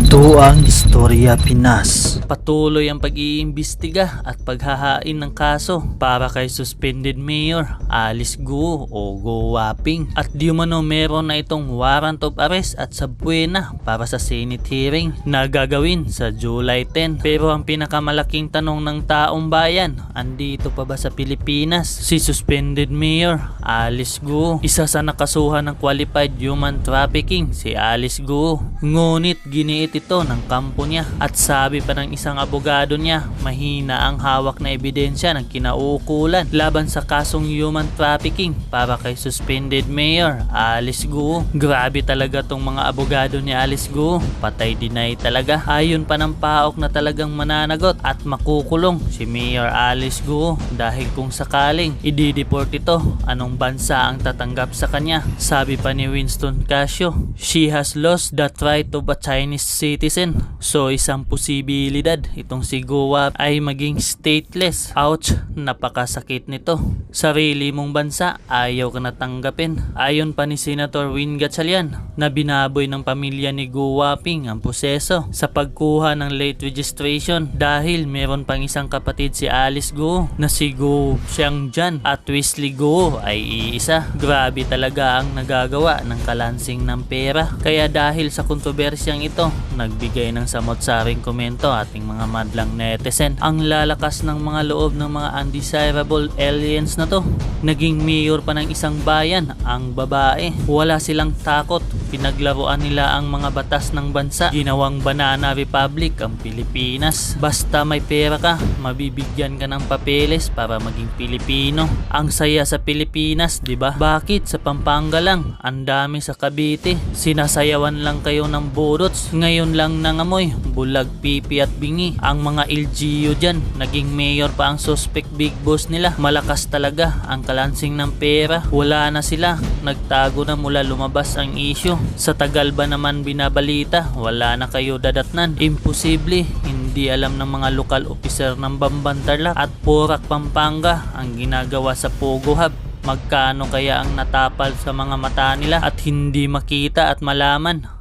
Ito ang Istorya Pinas. Patuloy ang pag-iimbestiga at paghahain ng kaso para kay suspended mayor Alice Guo o Go Waping. At di umano meron na itong warrant of arrest at subpoena para sa Senate hearing na gagawin sa July 10. Pero ang pinakamalaking tanong ng taong bayan, andito pa ba sa Pilipinas si suspended mayor Alice Guo? Isa sa nakasuhan ng qualified human trafficking si Alice Guo. Ngunit giniit ito ng kampo niya at sabi pa ng isang abogado niya, mahina ang hawak na ebidensya ng kinauukulan laban sa kasong human trafficking para kay suspended mayor Alice Guo. Grabe talaga tong mga abogado ni Alice Guo, patay deny talaga. Ayon pa ng PAOK na talagang mananagot at makukulong si Mayor Alice Guo dahil kung sakaling i-deport ito, anong bansa ang tatanggap sa kanya? Sabi pa ni Winston Casio, she has lost the right of a Chinese citizen. So isang posibilidad itong si Guo ay maging stateless. Ouch, napakasakit nito. Sarili mong bansa, ayaw ka natanggapin. Ayon pa ni Senator Win Gatchalian na binaboy ng pamilya ni Go Waping ang proseso sa pagkuha ng late registration dahil meron pang isang kapatid si Alice Guo na si Go Xiangjan at Wesley Guo ay iisa. Grabe talaga ang nagagawa ng kalansing ng pera. Kaya dahil sa kontrobersyang ito, nagbigay ng samot-saring komento ating mga madlang netizen. Ang lalakas ng mga loob ng mga undesirable aliens na to. Naging mayor pa ng isang bayan ang babae. Wala silang takot. Pinaglaruan nila ang mga batas ng bansa. Ginawang banana republic ang Pilipinas. Basta may pera ka, mabibigyan ka ng papeles para maging Pilipino. Ang saya sa Pilipinas, di ba? Bakit sa Pampanga lang? Ang dami sa Cavite. Sinasayawan lang kayo ng budots. Ngayon lang nangamoy, bulag, pipi at bingi. Ang mga LGU dyan, naging mayor pa ang suspect big boss nila. Malakas talaga ang kalansing ng pera. Wala na sila. Nagtago na mula lumabas ang issue. Sa tagal ba naman binabalita, wala na kayo dadatnan. Imposible. Hindi alam ng mga lokal officer ng Bambantarlac at Porac, Pampanga ang ginagawa sa Pogo Hub. Magkano kaya ang natapal sa mga mata nila at hindi makita at malaman?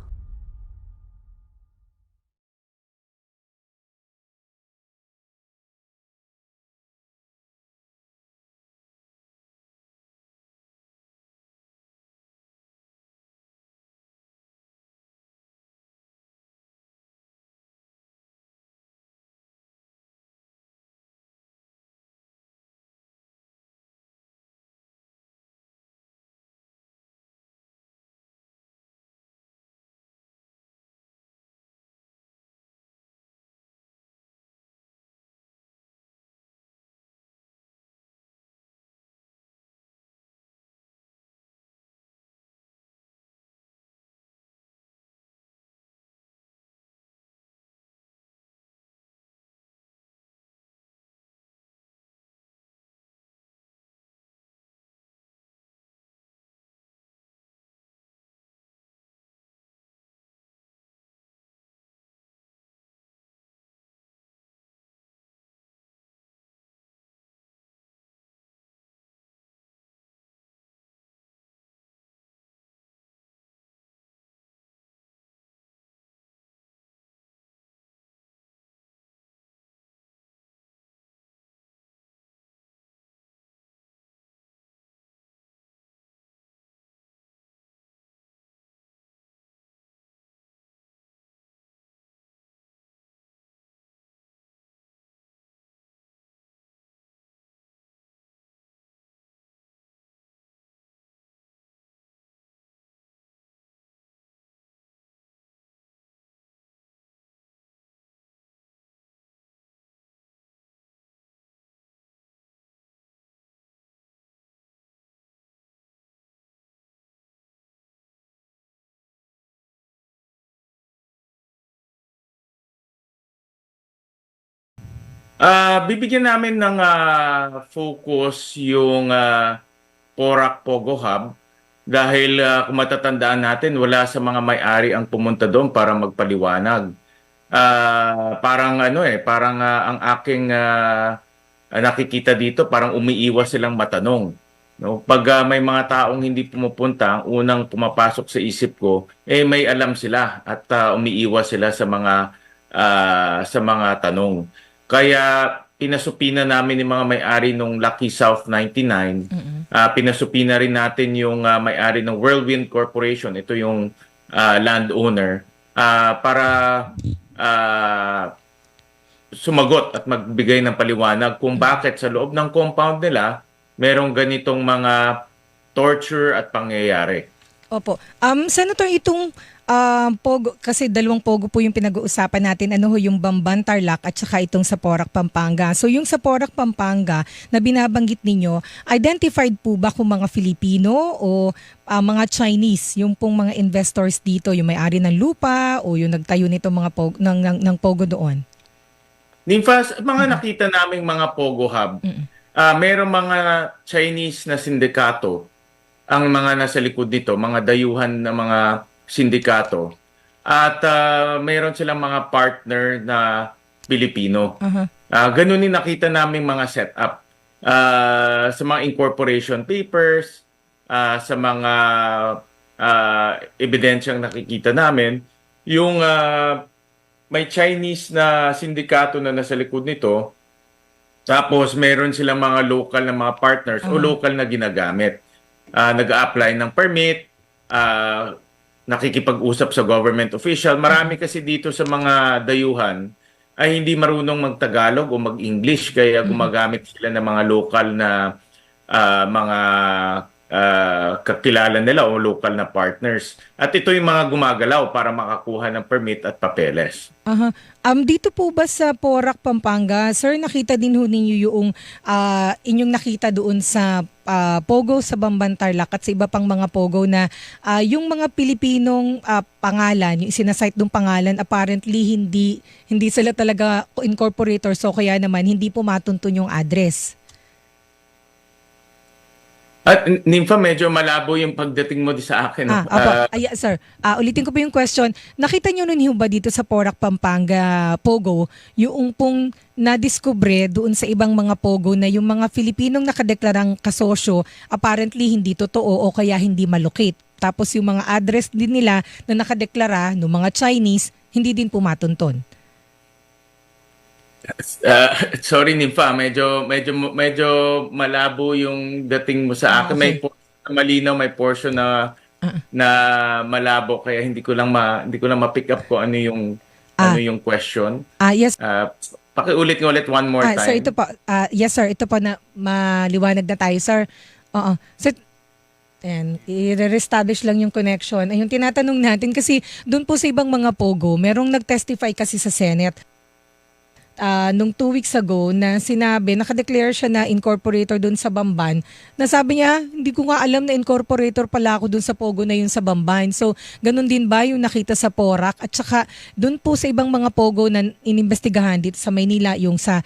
Bibigyan namin ng focus yung Porac Pogo Hub dahil kung matatandaan natin, wala sa mga may-ari ang pumunta doon para magpaliwanag. Parang ang aking nakikita dito, parang umiiwas silang matanong. No? Pag may mga taong hindi pumupunta, ang unang pumapasok sa isip ko, may alam sila at umiiwas sila sa mga tanong. Kaya pinasupina namin yung mga may-ari ng Lucky South 99. Pinasupina rin natin yung may-ari ng Whirlwind Corporation. Ito yung landowner para sumagot at magbigay ng paliwanag kung bakit sa loob ng compound nila merong ganitong mga torture at pangyayari. Opo. Senator, itong Pogo, kasi dalawang Pogo po yung pinag-uusapan natin. Ano ho yung Bamban, Tarlac at saka itong sa Porac, Pampanga. So yung sa Porac, Pampanga na binabanggit ninyo, identified po ba kung mga Filipino o mga Chinese, yung pong mga investors dito, yung may-ari ng lupa o yung nagtayo nito mga ng Pogo doon? Ninfa, mga nakita naming mga Pogo Hub, merong mga Chinese na sindikato ang mga nasa likod nito, mga dayuhan na mga sindikato. At meron silang mga partner na Pilipino. Ganun din nakita namin mga setup. Sa mga incorporation papers, sa mga ebidensyang nakikita namin, yung may Chinese na sindikato na nasa likod nito, tapos meron silang mga local na mga partners o local na ginagamit. Nag-a-apply ng permit, nakikipag-usap sa government official. Marami kasi dito sa mga dayuhan ay hindi marunong mag-Tagalog o mag-English, kaya gumagamit sila ng mga local na mga kakilala nila o local na partners. At ito yung mga gumagalaw para makakuha ng permit at papeles. Dito po ba sa Porac, Pampanga, sir, nakita din ho ninyo yung inyong nakita doon sa Pogo sa Bamban, Tarlac at sa iba pang mga Pogo na yung mga Pilipinong pangalan, yung sinasite ng pangalan, apparently hindi sila talaga incorporator, so kaya naman hindi po matuntun yung address. At Nympha, medyo malabo yung pagdating mo sa akin. Sir, ulitin ko po yung question. Nakita nyo nun ba dito sa Porac, Pampanga, Pogo, yung pong nadiskubre doon sa ibang mga Pogo na yung mga Filipinong nakadeklarang kasosyo, apparently hindi totoo o kaya hindi malocate. Tapos yung mga address din nila na nakadeklara ng mga Chinese, hindi din pumatunton. Sorry Nympha, medyo malabo yung dating mo sa akin. Okay. May malinaw, may portion na malabo, kaya hindi ko lang ma-pick up ko ano yung question. Yes. Pakiulit ng ulit one more time. Sir, ito po. Yes sir, ito po na maliwanag na tayo, sir. Oo. So, i-reestablish lang yung connection. Ay, yung tinatanong natin kasi doon po sa ibang mga Pogo, merong nag-testify kasi sa Senate nung 2 weeks ago na sinabi, nakadeclare siya na incorporator doon sa Bamban, na sabi niya, hindi ko nga alam na incorporator pala ako doon sa Pogo na yun sa Bamban. So, ganun din ba yung nakita sa Porac? At saka, doon po sa ibang mga Pogo na inimbestigahan dito sa Maynila, yung sa,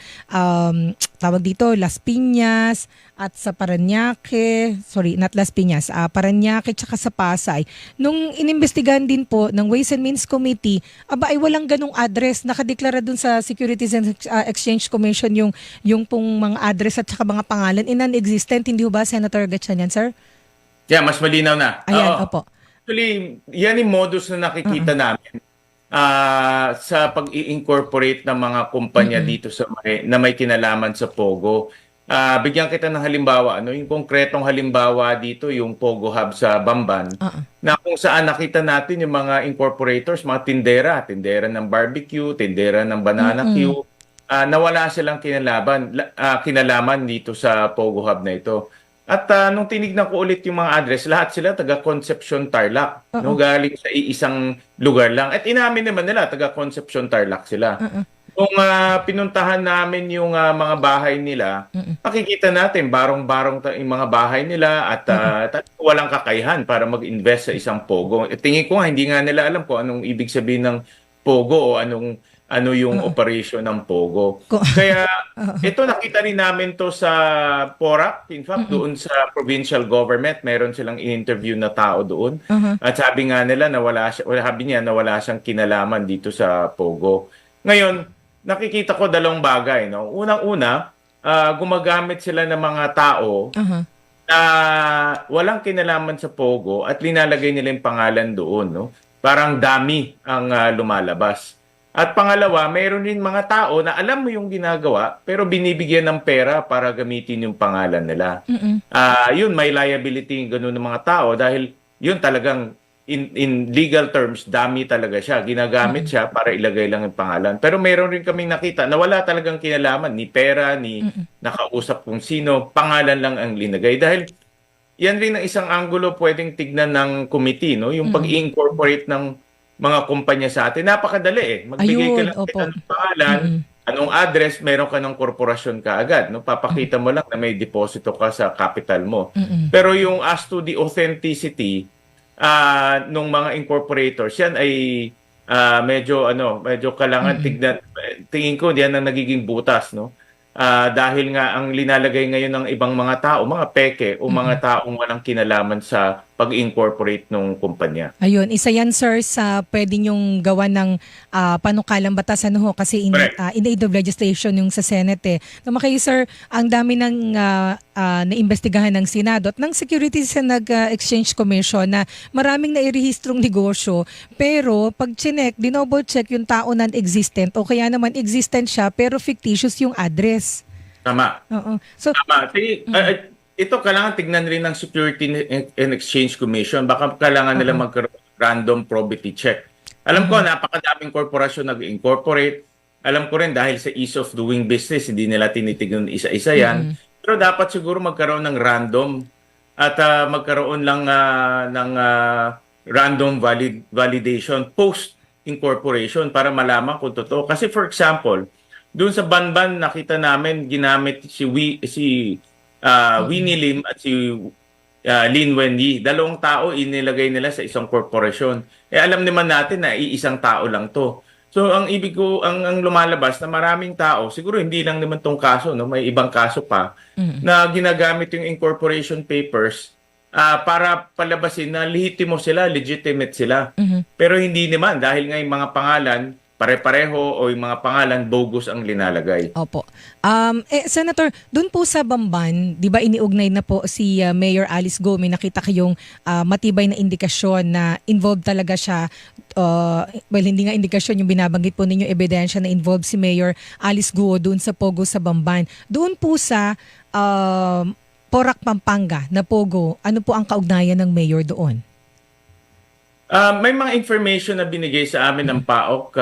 tawag dito, Las Piñas, at sa Parañaque, sorry, not Las Piñas, Parañaque, tsaka sa Pasay. Nung inimbestigahan din po ng Ways and Means Committee, ay walang ganung address. Nakadeklara dun sa Securities and Exchange Commission yung pong mga address at saka mga pangalan. Non-existent, hindi ba, Senator Gatchalian, sir? Yeah, mas malinaw na. Ayan, opo. Actually, yan yung modus na nakikita namin sa pag-i-incorporate ng mga kumpanya dito na may kinalaman sa Pogo. Bigyan kita ng halimbawa, yung konkretong halimbawa dito, yung Pogo Hub sa Bamban, na kung saan nakita natin yung mga incorporators, mga tindera ng barbecue, tindera ng banana queue, na wala silang kinalaman dito sa Pogo Hub na ito. At nung tinignan ko ulit yung mga address, lahat sila taga Concepcion, Tarlac. Galing sa iisang lugar lang. At inamin naman nila, taga Concepcion, Tarlac sila. Kung pinuntahan namin yung mga bahay nila, makikita natin barong-barong yung mga bahay nila at walang kakayahan para mag-invest sa isang Pogo. Tingin ko nga, hindi nga nila alam kung anong ibig sabihin ng Pogo o ano yung operation ng Pogo. Kaya ito nakita rin namin to sa Porac. In fact, doon sa provincial government, meron silang in-interview na tao doon. At sabi nga nila na wala siyang kinalaman dito sa Pogo. Ngayon, nakikita ko dalawang bagay. No? Unang-una, gumagamit sila ng mga tao walang kinalaman sa Pogo at linalagay nila yung pangalan doon, no? Parang dami ang lumalabas. At pangalawa, mayroon din mga tao na alam mo yung ginagawa pero binibigyan ng pera para gamitin yung pangalan nila. Yun, may liability yung ganun ng mga tao dahil yun talagang in legal terms, dami talaga siya. Ginagamit siya para ilagay lang yung pangalan. Pero mayroon rin kaming nakita na wala talagang kinalaman, ni pera, ni nakausap kung sino, pangalan lang ang linagay. Dahil yan rin ang isang anggulo pwedeng tignan ng committee, no? Yung pag-incorporate ng mga kumpanya sa atin. Napakadali eh. Magbigay ka Ayun, lang opo. ng pangalan, anong address, meron ka ng korporasyon ka agad. No? Papakita mo lang na may deposito ka sa capital mo. Pero yung as to the authenticity nung mga incorporators, yan ay medyo kailangan tignan. Tingin ko diyan ang nagiging butas, no? Dahil nga ang linalagay ngayon ng ibang mga tao, mga peke o mga taong walang kinalaman sa pag-incorporate ng kumpanya. Ayun, isa yan sir sa pwede nyong gawa ng panukalang batas ano ho kasi in Correct. aid of legislation yung sa Senate eh. Naman kayo sir, ang dami ng naimbestigahan ng Senado at ng Securities and Exchange Commission na maraming nairehistrong negosyo pero pag chinek, dinoble check yung tao non-existent o kaya naman existent siya pero fictitious yung address. Tama. Oo. So, Tama. Ito kailangan tignan rin ng Security and Exchange Commission. Baka kailangan nila magkaroon ng random probity check. Alam ko, napakadaming korporasyon nag-incorporate. Alam ko rin dahil sa ease of doing business, hindi nila tinitignan isa-isa yan. Pero dapat siguro magkaroon ng random at magkaroon lang ng random validation post-incorporation para malaman kung totoo. Kasi for example, doon sa Banban, nakita namin ginamit si Winnie Lim at si Lin Wenyi. Dalawang tao inilagay nila sa isang korporasyon. Alam naman natin na iisang tao lang to. So ang ibig ko, ang lumalabas na maraming tao, siguro hindi lang naman tong kaso, no? May ibang kaso pa, na ginagamit yung incorporation papers para palabasin na lehitimo sila, legitimate sila. Pero hindi naman dahil nga yung mga pangalan, pare-pareho o yung mga pangalan, bogus ang linalagay. opo. Senator, dun po sa Bamban, di ba iniugnay na po si Mayor Alice Go, may nakita kayong matibay na indikasyon na involved talaga siya, well hindi nga indikasyon yung binabanggit po ninyo, ebidensya na involved si Mayor Alice Go dun sa Pogo sa Bamban. Doon po sa Porac, Pampanga na Pogo, ano po ang kaugnayan ng Mayor doon? May mga information na binigay sa amin ng PAOK,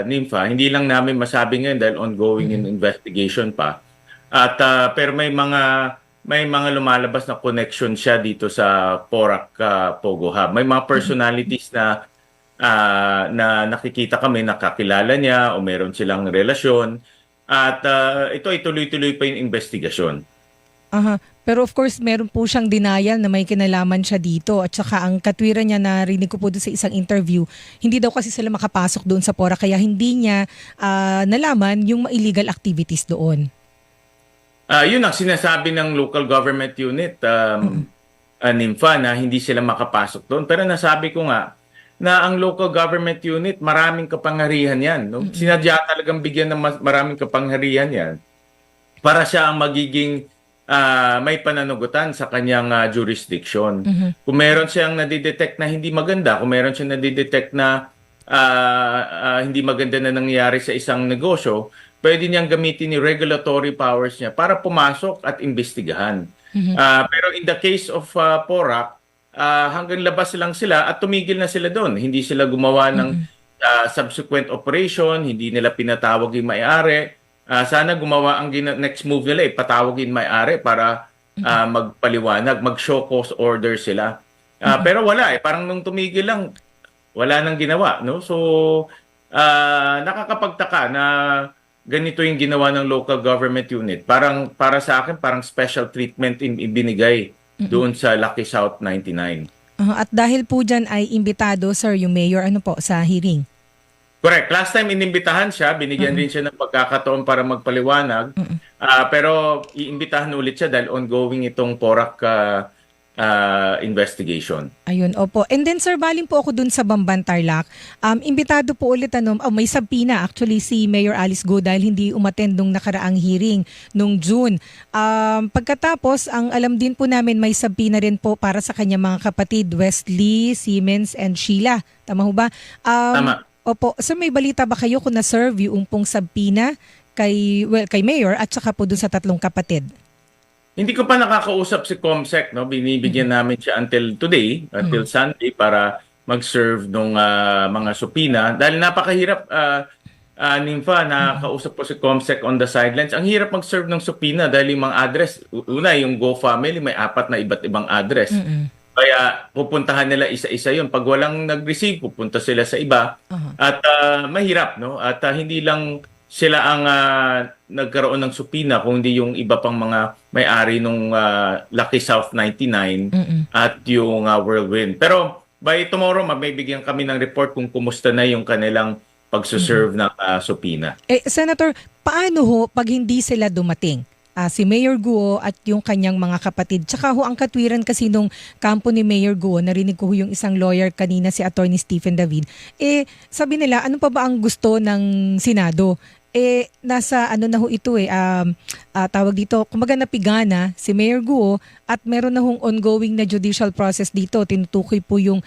NIMFA. Hindi lang namin masabi ngayon dahil ongoing investigation pa. At pero may mga lumalabas na connection siya dito sa Porac Pogo Hub. May mga personalities na nakikita kami, nakakilala niya o meron silang relasyon. At ito ay tuloy-tuloy pa yung investigasyon. Aha. Pero of course, meron po siyang denial na may kinalaman siya dito. At saka ang katwiran niya, narinig ko po doon sa isang interview, hindi daw kasi sila makapasok doon sa Porac kaya hindi niya nalaman yung illegal activities doon. Yun ang sinasabi ng local government unit, NIMFA, na hindi sila makapasok doon. Pero nasabi ko nga na ang local government unit, maraming kapangyarihan yan. No? Sinadya talagang bigyan ng maraming kapangyarihan yan para siya ang magiging may pananagutan sa kanyang jurisdiction. Kung meron siyang nadidetect na hindi maganda, kung meron siyang nadidetect na hindi maganda na nangyayari sa isang negosyo, pwede niyang gamitin ni regulatory powers niya para pumasok at imbestigahan. Pero in the case of Porac, hanggang labas lang sila at tumigil na sila doon. Hindi sila gumawa ng subsequent operation, hindi nila pinatawag yung may-ari. Sana gumawa ang next move nila, patawagin may-ari para magpaliwanag, mag-show cause order sila. Pero wala parang nung tumigil lang, wala nang ginawa, no? So nakakapagtaka na ganito yung ginawa ng local government unit. Para sa akin, parang special treatment ibinigay doon sa Lucky South 99. At dahil po dyan ay imbitado, sir, yung mayor sa hearing. Correct. Last time inimbitahan siya, binigyan din siya ng pagkakataon para magpaliwanag. Pero iimbitahan ulit siya dahil ongoing itong Porac investigation. Ayun, opo. And then sir, baling po ako dun sa Bamban Tarlac. Imbitado po ulit may subpoena actually si Mayor Alice Go dahil hindi umattend nung nakaraang hearing nung June. Pagkatapos, ang alam din po namin may subpoena rin po para sa kanya mga kapatid, Wesley, Siemens, and Sheila. Tama ho ba? Tama. Opo. Sir, may balita ba kayo kung na-serve yung pong subpoena kay Mayor at saka po dun sa tatlong kapatid? Hindi ko pa nakakausap si Comsec, no? Binibigyan namin siya until today, until Sunday para mag-serve ng mga supina dahil napakahirap Nympha, nakausap ko si Comsec on the sidelines. Ang hirap mag-serve ng supina dahil yung mga address, una yung Go family may 4 na iba't ibang address. Kaya pupuntahan nila isa-isa yun. Pag walang nag-receive, pupunta sila sa iba. At mahirap, no? At hindi lang sila ang nagkaroon ng supina, kung hindi yung iba pang mga may-ari nung Lucky South 99 at yung Whirlwind. Pero by tomorrow, may bigyan kami ng report kung kumusta na yung kanilang pagsuserve ng supina. Senator, paano ho pag hindi sila dumating? Si Mayor Guo at yung kanyang mga kapatid. Tsaka ho ang katwiran kasi nung kampo ni Mayor Guo, narinig ko ho yung isang lawyer kanina, si Attorney Stephen David, sabi nila, ano pa ba ang gusto ng Senado? Nasa ano na ho ito tawag dito, kumbaga napigana si Mayor Guo at meron na hong ongoing na judicial process dito. Tinutukoy po yung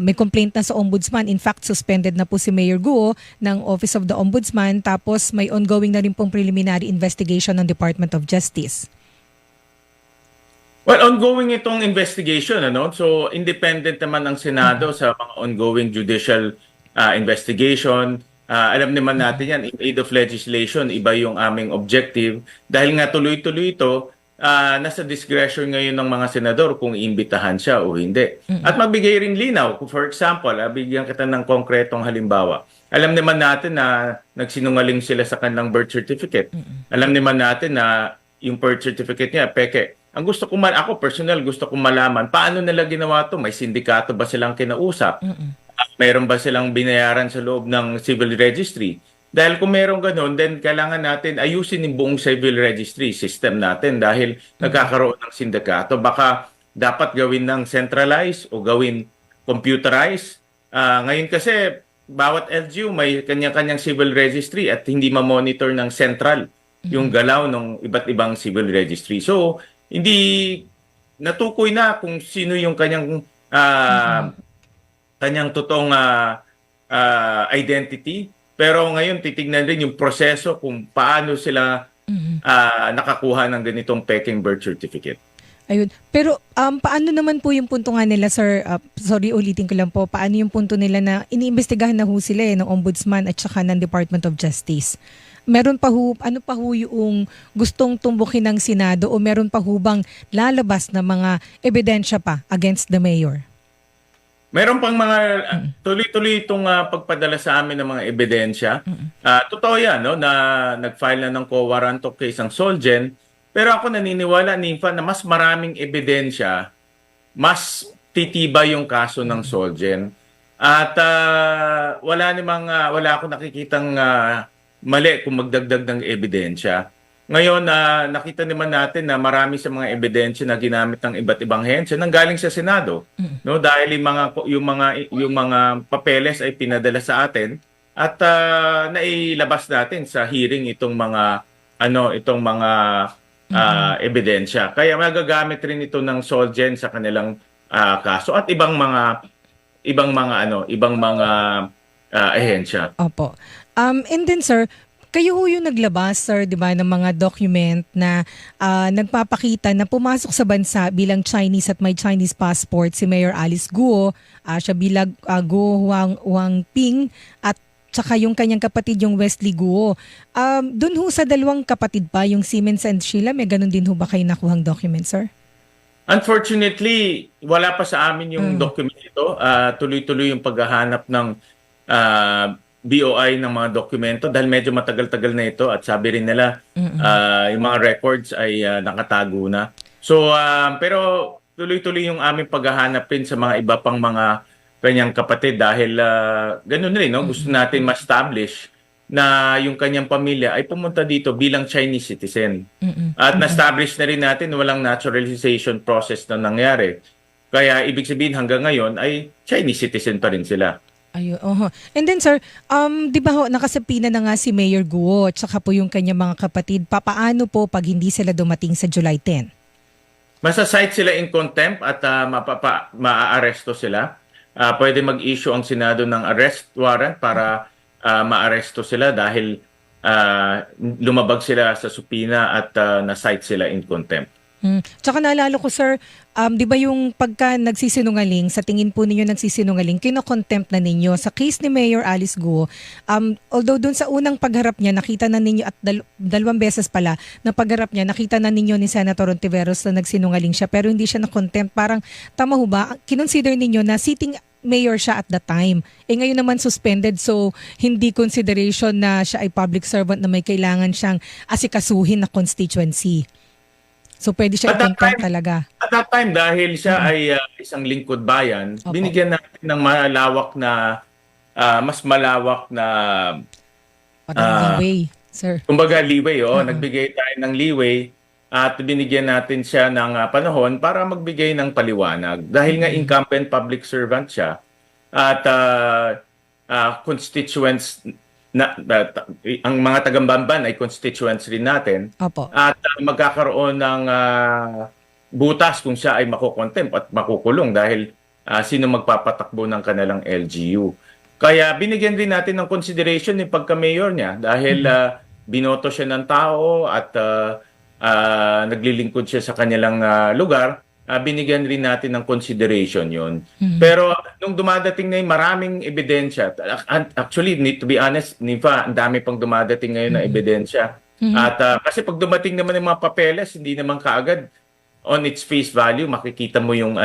may complaint na sa Ombudsman. In fact, suspended na po si Mayor Guo ng Office of the Ombudsman, tapos may ongoing na rin pong preliminary investigation ng Department of Justice. Well, ongoing itong investigation, ano? So, independent naman ang Senado sa mga ongoing judicial investigation. Alam naman natin yan, in aid of legislation, iba yung aming objective. Dahil nga tuloy-tuloy ito, nasa discretion ngayon ng mga senador kung iimbitahan siya o hindi. At magbigay rin linaw. For example, bigyan kita ng konkretong halimbawa. Alam naman natin na nagsinungaling sila sa kanilang birth certificate. Alam naman natin na yung birth certificate niya, peke. Ang gusto ko ako personal, gusto kong malaman, paano nila ginawa to? May sindikato ba silang kinausap? Meron ba silang binayaran sa loob ng civil registry? Dahil kung meron ganun, then kailangan natin ayusin yung buong civil registry system natin dahil nagkakaroon ng sindikato. Baka dapat gawin ng centralized o gawin computerized. Ngayon kasi, bawat LGU may kanya-kanyang civil registry at hindi ma-monitor ng central yung galaw ng iba't ibang civil registry. So, hindi natukoy na kung sino yung kanyang kanyang totoong identity. Pero ngayon titignan rin yung proseso kung paano sila nakakuha ng ganitong peking birth certificate. Ayun. Pero paano naman po yung punto nga nila, sir? Sorry, ulitin ko lang po. Paano yung punto nila na iniimbestigahan na ho sila ng Ombudsman at saka ng Department of Justice? Meron pa ho, ano pa ho yung gustong tumbukin ng Senado o meron pa ho bang lalabas na mga ebidensya pa against the mayor? Meron pang mga tuloy-tuloy itong pagpadala sa amin ng mga ebidensya. Totoo yan, no, na nag-file na ng co-warrant of case ang Solgen. Pero ako naniniwala, Nympha, na mas maraming ebidensya, mas titiba yung kaso ng Solgen. At wala akong nakikitang mali kung magdagdag ng ebidensya. Ngayon, nakita naman natin na marami sa mga ebidensya na ginamit ng iba't ibang hensya nanggaling sa Senado, no, dahil yung mga papeles ay pinadala sa atin at nailabas natin sa hearing itong mga ebidensya. Kaya magagamit rin ito ng Solgen sa kanilang kaso at ibang mga ahensya. Opo. And then sir, kayo ho yung naglabas, sir, di ba, ng mga document na nagpapakita na pumasok sa bansa bilang Chinese at may Chinese passport si Mayor Alice Guo, siya bilang Guo Huangping at saka yung kanyang kapatid yung Wesley Guo. Doon ho sa dalawang kapatid pa, yung Siemens and Sheila, may ganun din ho ba kayo nakuhang document, sir? Unfortunately, wala pa sa amin yung document ito. Tuloy-tuloy yung paghahanap ng BOI ng mga dokumento dahil medyo matagal-tagal na ito at sabi rin nila yung mga records ay nakatago na. So, pero tuloy-tuloy yung aming paghahanap rin sa mga iba pang mga kanyang kapatid dahil ganun rin, no? Gusto natin ma-establish na yung kanyang pamilya ay pumunta dito bilang Chinese citizen. Mm-mm. At na-establish na rin natin na walang naturalization process na nangyari. Kaya ibig sabihin hanggang ngayon ay Chinese citizen pa rin sila. Ayun, oho. And then sir, di ba ho, nakasapina na nga si Mayor Guo at saka po yung kanyang mga kapatid. Papaano po pag hindi sila dumating sa July 10? Masasite sila in contempt at maaaresto sila. Pwede mag-issue ang Senado ng arrest warrant para maaresto sila dahil lumabag sila sa supina at na-cite sila in contempt. Tsaka naalala ko sir, di ba yung pagka nagsisinungaling, sa tingin po ninyo nagsisinungaling, kino-contempt na ninyo. Sa case ni Mayor Alice Guo, although dun sa unang pagharap niya, nakita na ninyo at dalawang beses pala na pagharap niya, nakita na ninyo ni Senator Ontiveros na nagsinungaling siya pero hindi siya na-contempt. Parang tama ho ba? Kinonsider ninyo na sitting mayor siya at the time. Ngayon naman suspended so hindi consideration na siya ay public servant na may kailangan siyang asikasuhin na constituency. So pwede siya i-contempt talaga. At that time, dahil siya ay isang lingkod bayan, Opo. binigyan natin ng mas malawak na Leeway, sir. kumbaga leeway. Nagbigay tayo ng leeway at binigyan natin siya ng panahon para magbigay ng paliwanag. Dahil nga incumbent public servant siya at constituents ang mga taga-Bamban ay constituents rin natin. Opo. At magkakaroon ng butas kung siya ay makukontempt at makukulong dahil sino magpapatakbo ng kanilang LGU. Kaya binigyan rin natin ng consideration yung pagka-mayor niya dahil binoto siya ng tao at naglilingkod siya sa kanilang lugar. Binigyan rin natin ng consideration yon. Pero nung dumadating na yung maraming ebidensya, actually, to be honest, Nifa, ang dami pang dumadating ngayon na ebidensya. At kasi pag dumating naman yung mga papeles, hindi naman kaagad on its face value, makikita mo yung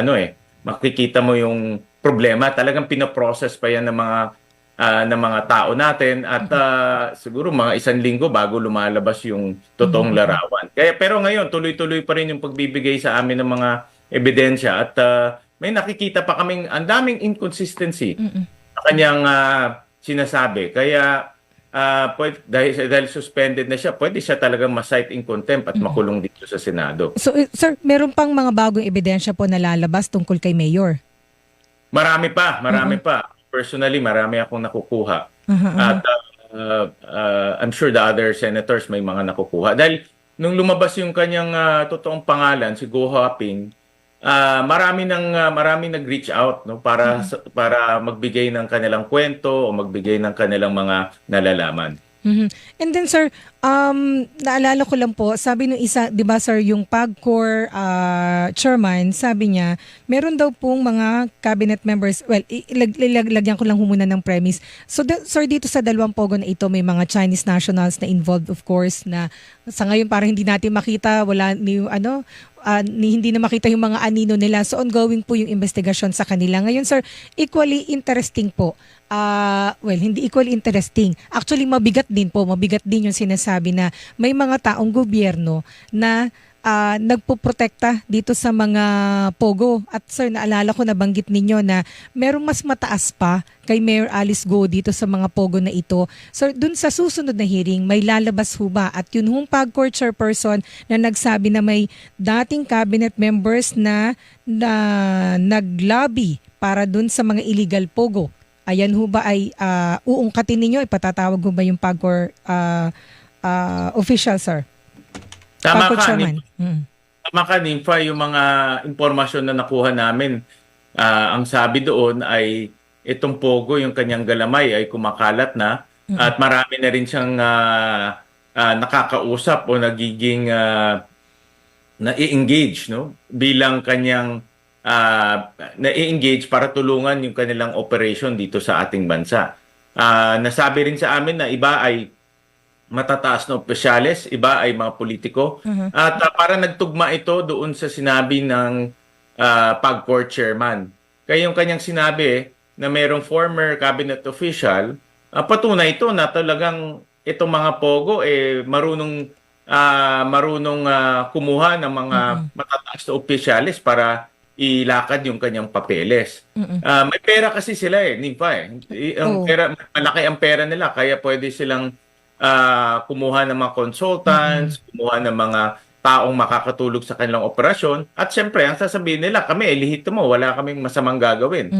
makikita mo yung problema. Talagang pinoprocess pa yan ng mga tao natin at siguro mga 1 linggo bago lumalabas yung totoong larawan. Pero ngayon, tuloy-tuloy pa rin yung pagbibigay sa amin ng mga ebidensya at may nakikita pa kaming ang daming inconsistency sa kanyang sinasabi. Kaya dahil suspended na siya, pwede siya talagang ma-cite in contempt at makulong dito sa Senado. So sir, meron pang mga bagong ebidensya po na lalabas tungkol kay Mayor? Marami pa. Personally, marami akong nakukuha. At I'm sure the other senators may mga nakukuha. Dahil nung lumabas yung kanyang totoong pangalan, si Go Huaping, marami nag-reach out para magbigay ng kanilang kwento o magbigay ng kanilang mga nalalaman. And then sir, naalala ko lang po, sabi nung isa, 'di ba sir, yung PAGCOR chairman, sabi niya, meron daw pong mga cabinet members, well, lagyan ko lang muna ng premise. So sir, dito sa dalawang pogo na ito, may mga Chinese nationals na involved of course na sa ngayon parang hindi natin makita, hindi na makita yung mga anino nila. So ongoing po yung investigasyon sa kanila. Ngayon sir, equally interesting po. Hindi equally interesting. Actually, mabigat din yung sinasabi na may mga taong gobyerno na nagpoprotekta dito sa mga pogo. At sir, naalala ko, nabanggit ninyo na merong mas mataas pa kay Mayor Alice Guo dito sa mga pogo na ito. So, dun sa susunod na hearing, may lalabas ho ba? At yun hong PAGCOR chairperson na nagsabi na may dating cabinet members na naglobby para dun sa mga illegal pogo. Ayan ho ba ay uungkatin ninyo? Ipatatawag ho ba yung PAGCOR official, sir? Tama PAGCOR ka, chairman. Tama ka, Nympha, yung mga impormasyon na nakuha namin. Ang sabi doon ay itong pogo, yung kanyang galamay ay kumakalat na at marami na rin siyang nakakausap o nagiging na-engage bilang kanyang na-engage para tulungan yung kanilang operation dito sa ating bansa. Nasabi rin sa amin na iba ay matataas na opisyales, iba ay mga politiko. At para nagtugma ito doon sa sinabi ng PAGCOR chairman. Kaya yung kanyang sinabi na mayroong former cabinet official, patunay ito na talagang itong mga pogo marunong kumuha ng mga matataas na opisyales para ilakad yung kanyang papeles. May pera kasi sila Nipa Oo. Malaki ang pera nila kaya pwede silang kumuha ng mga consultants, kumuha ng mga taong makakatulog sa kanilang operasyon. At syempre, ang sasabihin nila, kami, lihito mo, wala kaming masamang gagawin.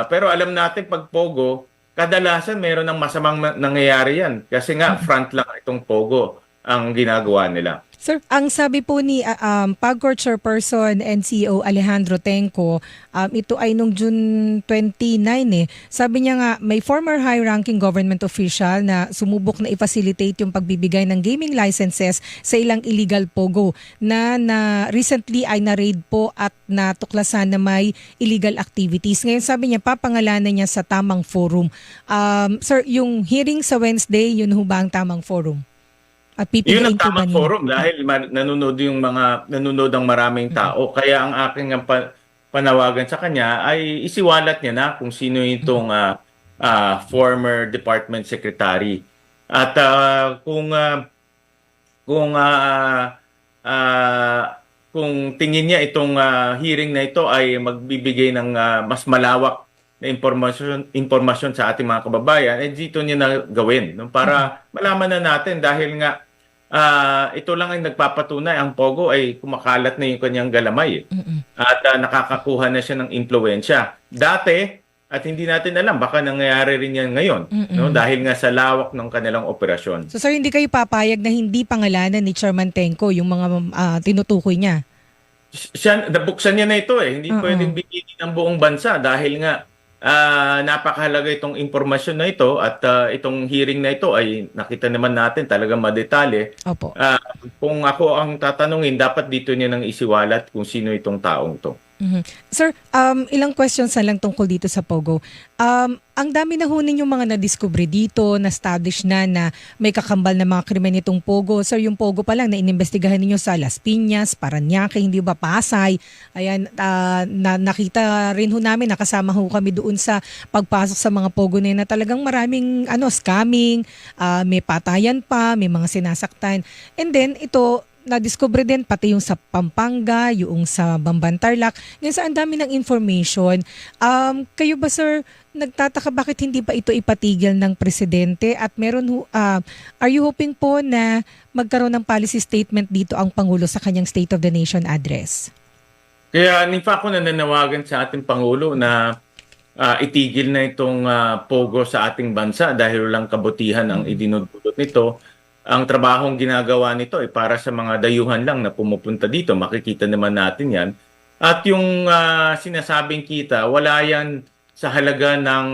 Pero alam natin, pag Pogo, kadalasan meron ng masamang nangyayari yan. Kasi nga, front lang itong Pogo ang ginagawa nila. Sir, ang sabi po ni PAGCOR Chairperson and CEO Alejandro Tenco, ito ay nung June 29 Sabi niya nga may former high-ranking government official na sumubok na i-facilitate yung pagbibigay ng gaming licenses sa ilang illegal pogo na recently ay na-raid po at natuklasan na may illegal activities. Ngayon sabi niya papangalanan niya sa tamang forum. Sir, yung hearing sa Wednesday, yun ho ba ang tamang forum? At Yun ang pipiliin po ba tamang niyo? forum dahil nanonood ang maraming tao. Kaya ang aking panawagan sa kanya ay isiwalat niya na kung sino itong former department secretary. At kung tingin niya itong hearing na ito ay magbibigay ng mas malawak na impormasyon sa ating mga kababayan, dito niya na gawin. No? Para malaman na natin dahil nga ito lang ay nagpapatunay, ang Pogo ay kumakalat na yung kanyang galamay. At nakakakuha na siya ng impluwensya. Dati, at hindi natin alam, baka nangyayari rin yan ngayon. No? Dahil nga sa lawak ng kanilang operasyon. So sir, hindi kayo papayag na hindi pangalanan ni Chairman Tenco yung mga tinutukoy niya? Nabuksan niya na ito Hindi pwedeng bigyan ng buong bansa dahil nga napakahalaga itong impormasyon na ito at itong hearing na ito ay nakita naman natin talagang madetalye. Opo. Kung ako ang tatanungin, dapat dito niya nang isiwalat kung sino itong taong to. Sir, ilang questions na lang tungkol dito sa Pogo. Ang dami na ho ninyong mga nadiskubre dito, na-establish na may kakambal na mga krimen itong Pogo. Sir, yung Pogo pa lang na inimbestigahan ninyo sa Las Piñas, Parañaque, hindi ba Pasay? Ayan, nakita rin ho namin, nakasama ho kami doon sa pagpasok sa mga Pogo na yun, na talagang maraming scamming, may patayan pa, may mga sinasaktan. And then, ito, na-discover din pati yung sa Pampanga, yung sa Bamban-Tarlac. Ngayon sa ang dami ng information, kayo ba sir, nagtataka bakit hindi pa ito ipatigil ng presidente at are you hoping po na magkaroon ng policy statement dito ang Pangulo sa kanyang State of the Nation address? Kaya nipa ako nananawagan sa ating Pangulo na itigil na itong Pogo sa ating bansa dahil walang kabutihan ang idinudulot nito. Ang trabahong ginagawa nito ay para sa mga dayuhan lang na pumupunta dito. Makikita naman natin yan. At yung sinasabing kita, wala yan sa halaga ng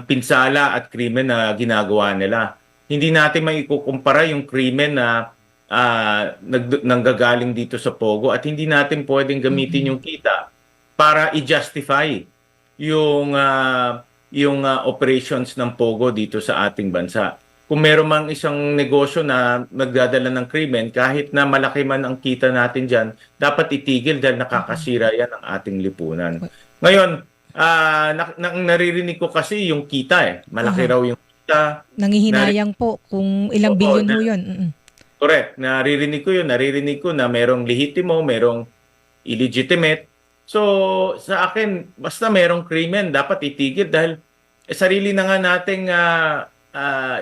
pinsala at krimen na ginagawa nila. Hindi natin maikukumpara yung krimen na nanggagaling dito sa Pogo at hindi natin pwedeng gamitin yung kita para i-justify yung operations ng Pogo dito sa ating bansa. Kung meron mang isang negosyo na nagdadala ng krimen, kahit na malaki man ang kita natin dyan, dapat itigil dahil nakakasira yan ang ating lipunan. Ngayon, naririnig ko kasi yung kita malaki raw yung kita. Nangihinayang po kung ilang bilyon ho yun. Correct. Naririnig ko na merong lehitimo, merong illegitimate. So, sa akin, basta merong krimen, dapat itigil dahil sarili na nga nating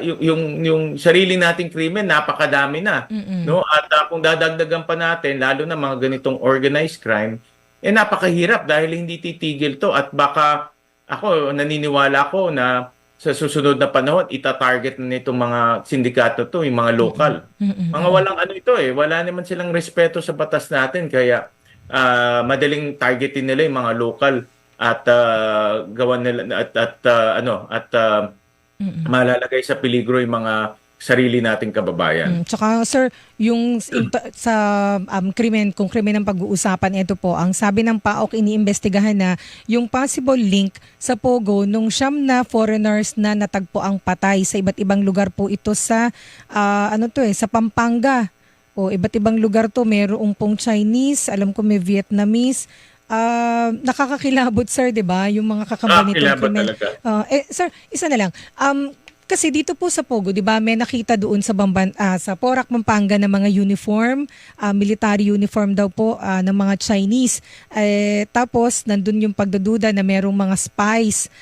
yung sarili nating krimen napakadami na no at kung dadagdagan pa natin lalo na mga ganitong organized crime napakahirap dahil hindi titigil to at baka naniniwala ko na sa susunod na panahon ita-target na nitong mga sindikato to yung mga local mga walang wala naman silang respeto sa batas natin kaya madaling targetin nila yung mga local at gawan nila at malalagay sa peligro yung mga sarili nating kababayan. Tsaka sir, yung sa kung krimen ang pag-uusapan, ito po, ang sabi ng PAOK iniimbestigahan na yung possible link sa Pogo nung 9 na foreigners na natagpo ang patay sa iba't ibang lugar po ito sa sa Pampanga. O iba't ibang lugar to, mayroong pong Chinese, alam ko may Vietnamese. Nakakakilabot sir, 'di ba? Yung mga kakambal nitong krimen. Talaga. Sir, isa na lang. kasi dito po sa Pogo, 'di ba, may nakita doon sa sa Porac, Pampanga na mga uniform, military uniform daw po ng mga Chinese. Tapos nandun yung pagdududa na merong mga spies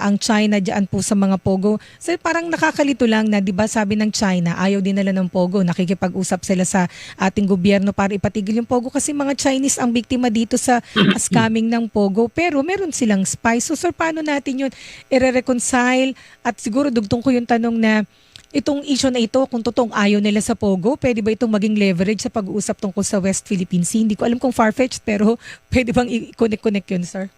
ang China diyan po sa mga Pogo. So parang nakakalito lang na 'di ba, sabi ng China, ayaw din nila ng Pogo, nakikipag-usap sila sa ating gobyerno para ipatigil yung Pogo kasi mga Chinese ang biktima dito sa scamming ng Pogo. Pero meron silang spies. So sir, paano natin yun i-reconcile? At siguro dugtong ko yung tanong na itong issue na ito, kung totoong ayaw nila sa Pogo, pwede ba itong maging leverage sa pag-uusap tungkol sa West Philippine Sea? Hindi ko alam kung far-fetched, pero pwede bang i-connect yun, sir?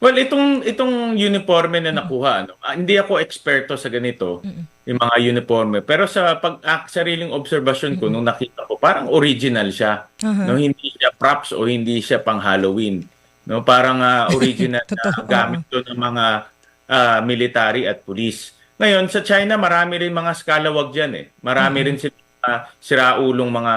Well, itong uniforme na nakuha, hindi ako eksperto sa ganito, yung mga uniforme. Pero sa sariling obserbasyon ko, nung nakita ko, parang original siya. No, hindi siya props o hindi siya pang Halloween. No, parang original na gamit doon ng mga military at police. Ngayon, sa China, marami rin mga scalawag dyan eh. Marami rin sila siraulong mga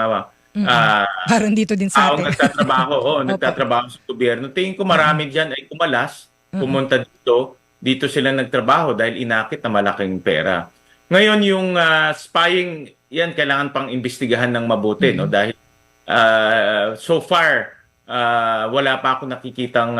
Parang dito din sa taong atin. nagtatrabaho sa gobyerno. Tingin ko marami dyan ay kumalas, pumunta dito. Dito sila nagtrabaho dahil inakit na malaking pera. Ngayon, yung spying, yan kailangan pang imbestigahan ng mabuti. No? Dahil so far, wala pa ako nakikitang